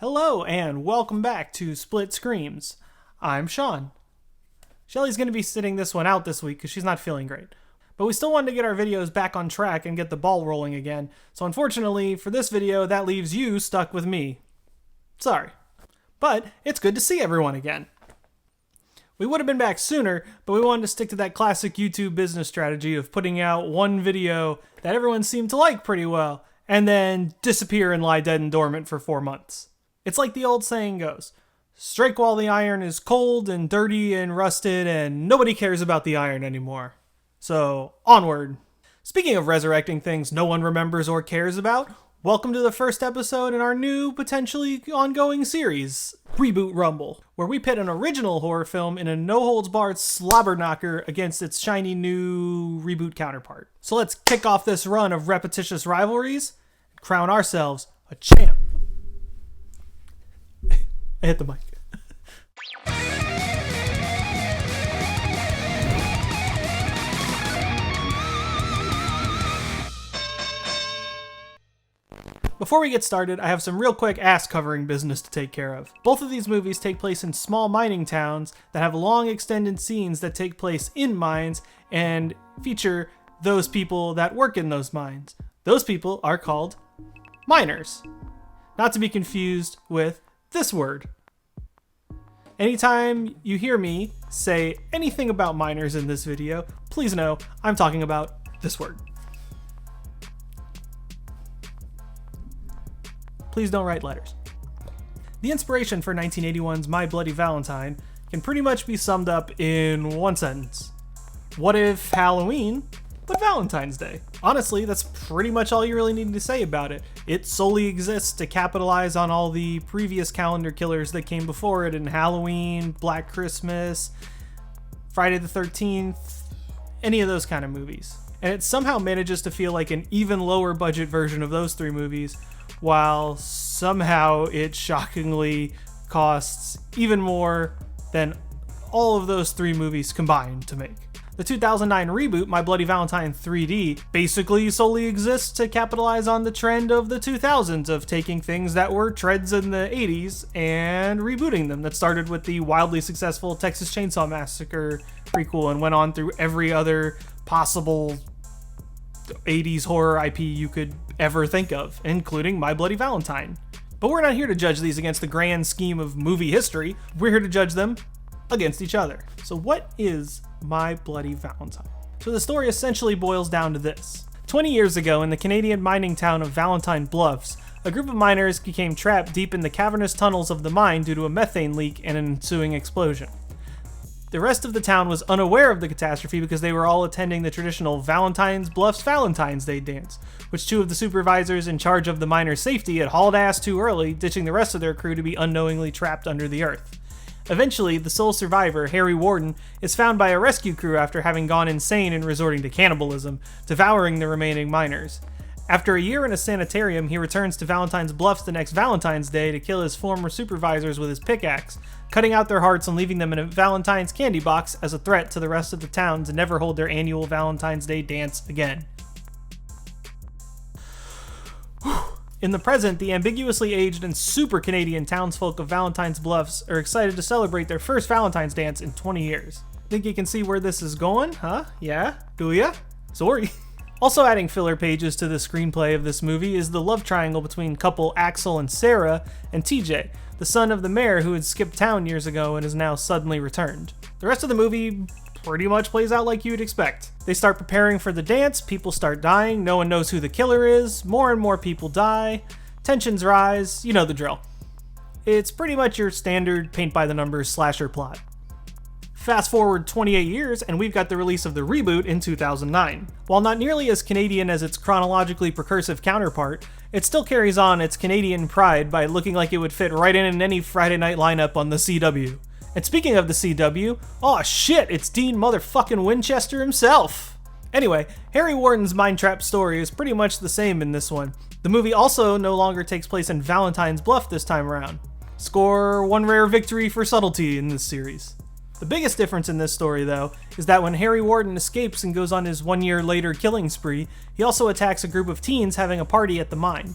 Hello and welcome back to Split Screams. I'm Sean. Shelly's going to be sitting this one out this week because she's not feeling great. But we still wanted to get our videos back on track and get the ball rolling again. So unfortunately for this video, that leaves you stuck with me. Sorry. But it's good to see everyone again. We would have been back sooner, but we wanted to stick to that classic YouTube business strategy of putting out one video that everyone seemed to like pretty well, and then disappear and lie dead and dormant for 4 months. It's like the old saying goes, strike while the iron is cold and dirty and rusted and nobody cares about the iron anymore. So, onward. Speaking of resurrecting things no one remembers or cares about, welcome to the first episode in our new, potentially ongoing series, Reboot Rumble, where we pit an original horror film in a no-holds-barred slobber knocker against its shiny new reboot counterpart. So let's kick off this run of repetitious rivalries and crown ourselves a champ. I hit the mic. Before we get started, I have some real quick ass-covering business to take care of. Both of these movies take place in small mining towns that have long extended scenes that take place in mines and feature those people that work in those mines. Those people are called miners. Not to be confused with this word. Anytime you hear me say anything about miners in this video, please know I'm talking about this word. Please don't write letters. The inspiration for 1981's My Bloody Valentine can pretty much be summed up in one sentence. What if Halloween, but Valentine's Day? Honestly, that's pretty much all you really need to say about it. It solely exists to capitalize on all the previous calendar killers that came before it in Halloween, Black Christmas, Friday the 13th, any of those kind of movies. And it somehow manages to feel like an even lower budget version of those three movies, while somehow it shockingly costs even more than all of those three movies combined to make. The 2009 reboot, My Bloody Valentine 3D, basically solely exists to capitalize on the trend of the 2000s of taking things that were trends in the 80s and rebooting them. That started with the wildly successful Texas Chainsaw Massacre prequel and went on through every other possible 80s horror IP you could ever think of, including My Bloody Valentine. But we're not here to judge these against the grand scheme of movie history. We're here to judge them against each other. So what is My Bloody Valentine? So the story essentially boils down to this. 20 years ago, in the Canadian mining town of Valentine Bluffs, a group of miners became trapped deep in the cavernous tunnels of the mine due to a methane leak and an ensuing explosion. The rest of the town was unaware of the catastrophe because they were all attending the traditional Valentine's Bluffs Valentine's Day dance, which two of the supervisors in charge of the miners' safety had hauled ass too early, ditching the rest of their crew to be unknowingly trapped under the earth. Eventually, the sole survivor, Harry Warden, is found by a rescue crew after having gone insane and resorting to cannibalism, devouring the remaining miners. After a year in a sanitarium, he returns to Valentine's Bluffs the next Valentine's Day to kill his former supervisors with his pickaxe, cutting out their hearts and leaving them in a Valentine's candy box as a threat to the rest of the town to never hold their annual Valentine's Day dance again. In the present, the ambiguously aged and super Canadian townsfolk of Valentine's Bluffs are excited to celebrate their first Valentine's dance in 20 years. Think you can see where this is going, huh? Yeah? Do ya? Sorry. Also adding filler pages to the screenplay of this movie is the love triangle between couple Axel and Sarah and TJ, the son of the mayor who had skipped town years ago and is now suddenly returned. The rest of the movie pretty much plays out like you'd expect. They start preparing for the dance, people start dying, no one knows who the killer is, more and more people die, tensions rise, you know the drill. It's pretty much your standard paint-by-the-numbers slasher plot. Fast forward 28 years, and we've got the release of the reboot in 2009. While not nearly as Canadian as its chronologically precursive counterpart, it still carries on its Canadian pride by looking like it would fit right in any Friday night lineup on the CW. And speaking of the CW, oh shit, it's Dean motherfucking Winchester himself! Anyway, Harry Warden's Mind Trap story is pretty much the same in this one. The movie also no longer takes place in Valentine's Bluff this time around. Score one rare victory for subtlety in this series. The biggest difference in this story, though, is that when Harry Warden escapes and goes on his 1 year later killing spree, he also attacks a group of teens having a party at the mine.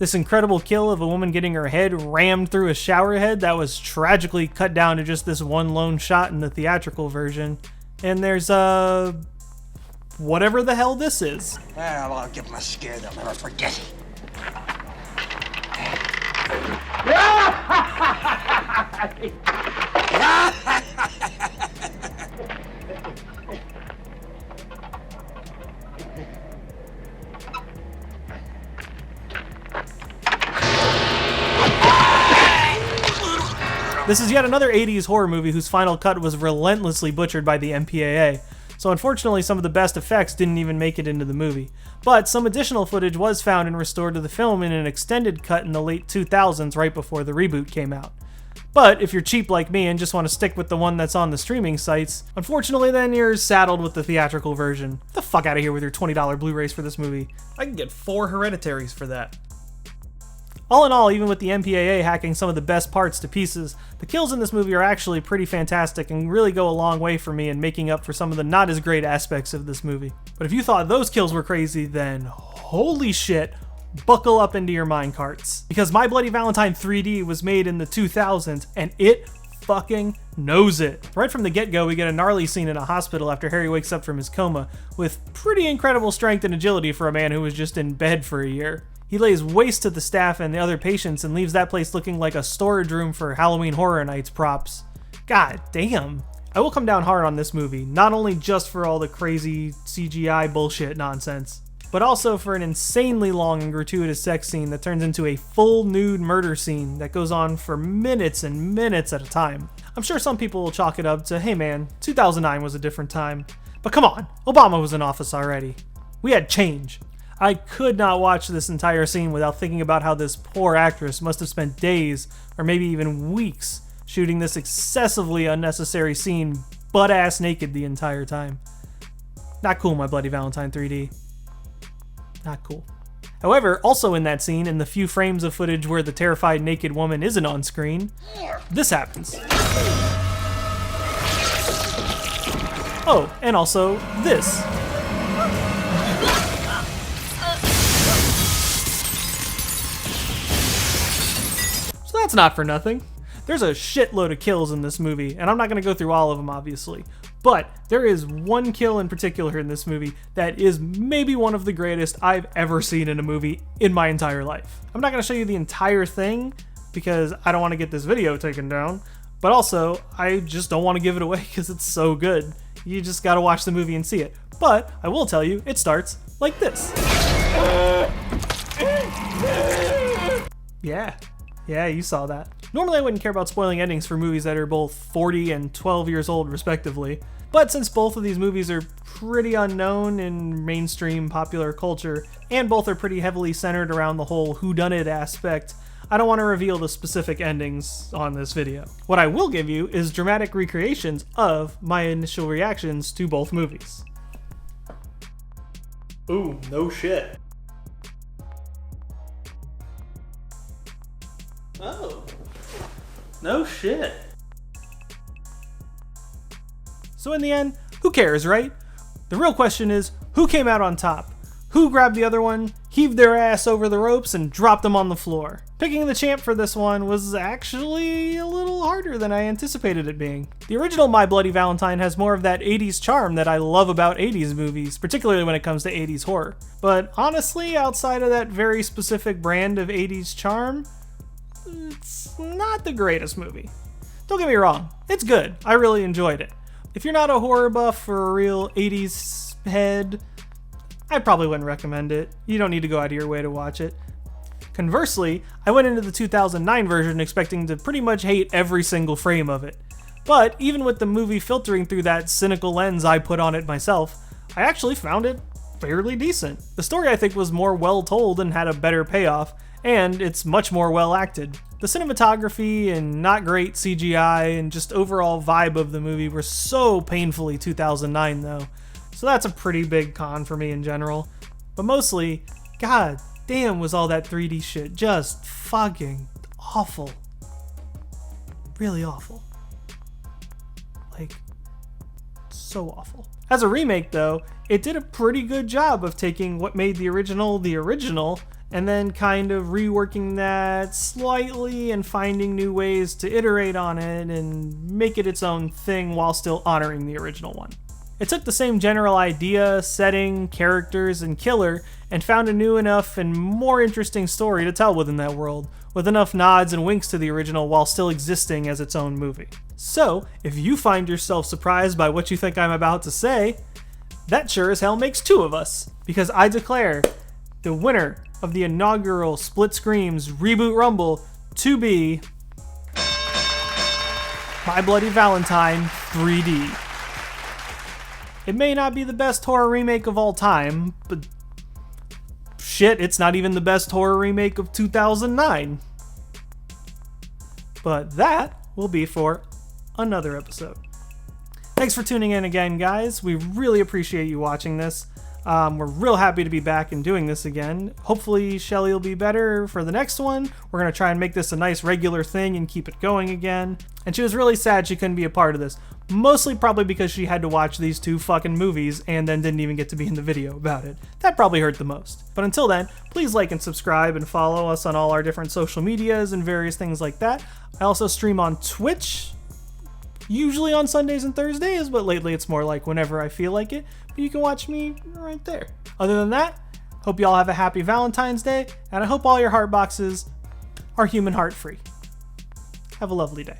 This incredible kill of a woman getting her head rammed through a shower head that was tragically cut down to just this one lone shot in the theatrical version. And there's, whatever the hell this is. Well, I'll give them a scare they'll never forget. This is yet another 80s horror movie whose final cut was relentlessly butchered by the MPAA, so unfortunately some of the best effects didn't even make it into the movie. But some additional footage was found and restored to the film in an extended cut in the late 2000s right before the reboot came out. But if you're cheap like me and just want to stick with the one that's on the streaming sites, unfortunately then you're saddled with the theatrical version. Get the fuck out of here with your $20 Blu-rays for this movie. I can get 4 Hereditaries for that. All in all, even with the MPAA hacking some of the best parts to pieces, the kills in this movie are actually pretty fantastic and really go a long way for me in making up for some of the not as great aspects of this movie. But if you thought those kills were crazy, then holy shit, buckle up into your minecarts. Because My Bloody Valentine 3D was made in the 2000s and it fucking knows it. Right from the get-go, we get a gnarly scene in a hospital after Harry wakes up from his coma with pretty incredible strength and agility for a man who was just in bed for a year. He lays waste to the staff and the other patients and leaves that place looking like a storage room for Halloween Horror Nights props. God damn. I will come down hard on this movie, not only just for all the crazy CGI bullshit nonsense, but also for an insanely long and gratuitous sex scene that turns into a full nude murder scene that goes on for minutes and minutes at a time. I'm sure some people will chalk it up to, hey man, 2009 was a different time. But come on, Obama was in office already. We had change. I could not watch this entire scene without thinking about how this poor actress must have spent days, or maybe even weeks, shooting this excessively unnecessary scene butt-ass naked the entire time. Not cool, My Bloody Valentine 3D. Not cool. However, also in that scene, in the few frames of footage where the terrified naked woman isn't on screen, this happens. Oh, and also this. That's not for nothing. There's a shitload of kills in this movie, and I'm not going to go through all of them, obviously. But there is one kill in particular in this movie that is maybe one of the greatest I've ever seen in a movie in my entire life. I'm not going to show you the entire thing because I don't want to get this video taken down, but also I just don't want to give it away because it's so good. You just got to watch the movie and see it. But I will tell you, it starts like this. Yeah, you saw that. Normally I wouldn't care about spoiling endings for movies that are both 40 and 12 years old respectively, but since both of these movies are pretty unknown in mainstream popular culture, and both are pretty heavily centered around the whole whodunit aspect, I don't want to reveal the specific endings on this video. What I will give you is dramatic recreations of my initial reactions to both movies. Ooh, no shit. Oh, no shit. So in the end, who cares, right? The real question is, who came out on top? Who grabbed the other one, heaved their ass over the ropes, and dropped them on the floor? Picking the champ for this one was actually a little harder than I anticipated it being. The original My Bloody Valentine has more of that 80s charm that I love about 80s movies, particularly when it comes to 80s horror. But honestly, outside of that very specific brand of 80s charm, it's not the greatest movie. Don't get me wrong, it's good. I really enjoyed it. If you're not a horror buff or a real 80s head, I probably wouldn't recommend it. You don't need to go out of your way to watch it. Conversely, I went into the 2009 version expecting to pretty much hate every single frame of it. But even with the movie filtering through that cynical lens I put on it myself, I actually found it fairly decent. The story I think was more well told and had a better payoff, and it's much more well acted. The cinematography and not great CGI and just overall vibe of the movie were so painfully 2009 though, so that's a pretty big con for me in general. But mostly, god damn was all that 3D shit just fucking awful. Really awful. Like, so awful. As a remake though, it did a pretty good job of taking what made the original and then kind of reworking that slightly and finding new ways to iterate on it and make it its own thing while still honoring the original one. It took the same general idea, setting, characters, and killer and found a new enough and more interesting story to tell within that world, with enough nods and winks to the original while still existing as its own movie. So, if you find yourself surprised by what you think I'm about to say, that sure as hell makes two of us, because I declare the winner of the inaugural Split Screams Reboot Rumble to be My Bloody Valentine 3D. It may not be the best horror remake of all time, but shit, it's not even the best horror remake of 2009. But that will be for another episode. Thanks for tuning in again, guys. We really appreciate you watching this. We're real happy to be back and doing this again. Hopefully Shelly will be better for the next one. We're going to try and make this a nice regular thing and keep it going again. And she was really sad she couldn't be a part of this. Mostly probably because she had to watch these two fucking movies and then didn't even get to be in the video about it. That probably hurt the most. But until then, please like and subscribe and follow us on all our different social medias and various things like that. I also stream on Twitch, usually on Sundays and Thursdays, but lately it's more like whenever I feel like it. But you can watch me right there. Other than that, hope y'all have a happy Valentine's Day, and I hope all your heart boxes are human heart free. Have a lovely day.